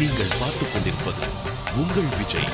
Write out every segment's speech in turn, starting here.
நீங்கள் பார்த்துக் கொண்டிருப்பது உங்கள் விஜய்.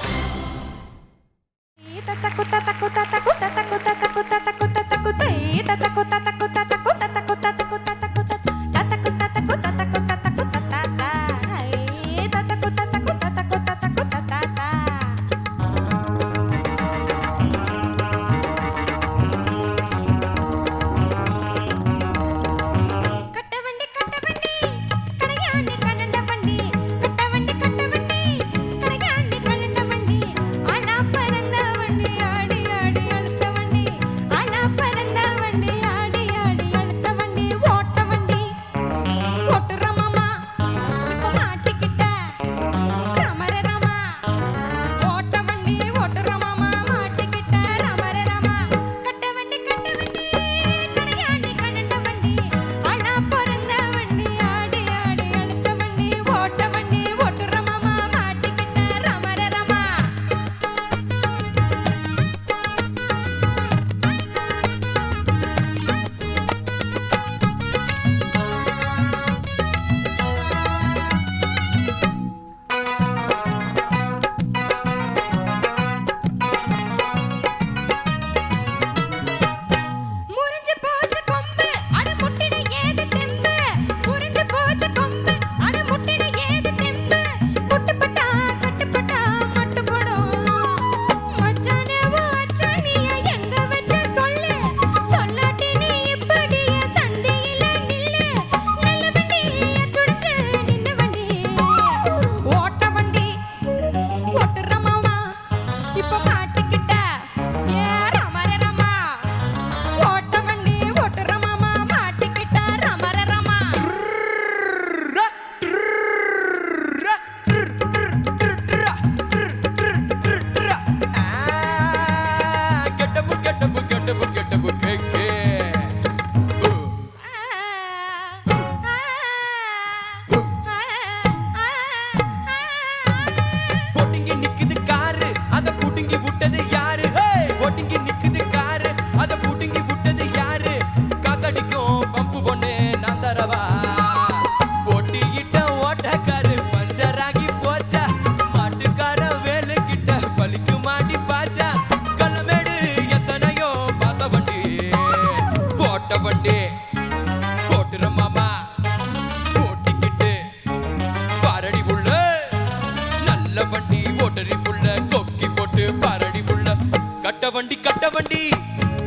வண்டி கட்ட வண்டி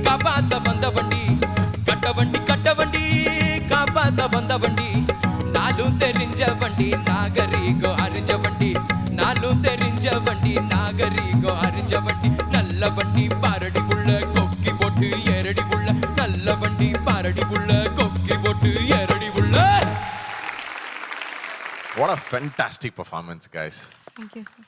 காப்பாத்த வந்த வண்டி கட்ட வண்டி காப்பாத்த வந்த வண்டி நாலும் தெரிஞ்ச வண்டி நாகரீகம் அறிஞ்ச வண்டி நாலும் தெரிஞ்ச வண்டி நாகரீகம் அறிஞ்ச வண்டி நல்ல வண்டி பாரடி புள்ள கொக்கி போட்டு ஏரடி புள்ள நல்ல வண்டி பாரடி புள்ள கொக்கி போட்டு ஏரடி புள்ள. What a fantastic performance, guys. Thank you, sir.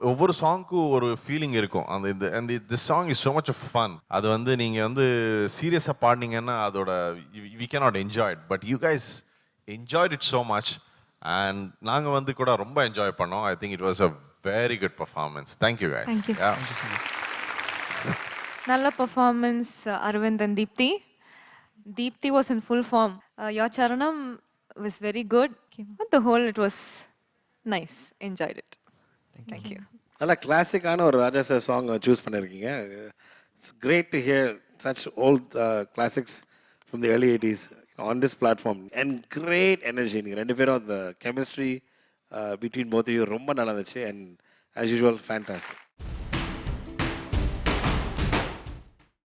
ஒவ்வொரு சாங்க்கும் ஒரு ஃபீலிங் இருக்கும். அந்த this song is so much of fun. அது வந்து நீங்கள் வந்து சீரியஸாக பாடினீங்கன்னா அதோட we cannot enjoy it, but you guys enjoyed it so much and நாங்கள் வந்து கூட ரொம்ப என்ஜாய் பண்ணோம். I think it was a very good performance. Thank you guys. Thank you. Thank you so much. நல்ல performance Aravind and Deepthi. Deepthi was in full form. Your Charanam was very good. On the whole, it was nice. Enjoyed it. Thank you. நல்லா கிளாசிக்கான ஒரு Raja sir song choose பண்ணியிருக்கீங்க. It's great to hear such old classics from the early 80s on this platform and great energy. நீங்கள் ரெண்டு பேரும் அந்த chemistry between both you ரொம்ப நல்லா இருந்துச்சு அண்ட் ஆஸ் யூஷுவல் ஃபேண்டாஸ்டிக்.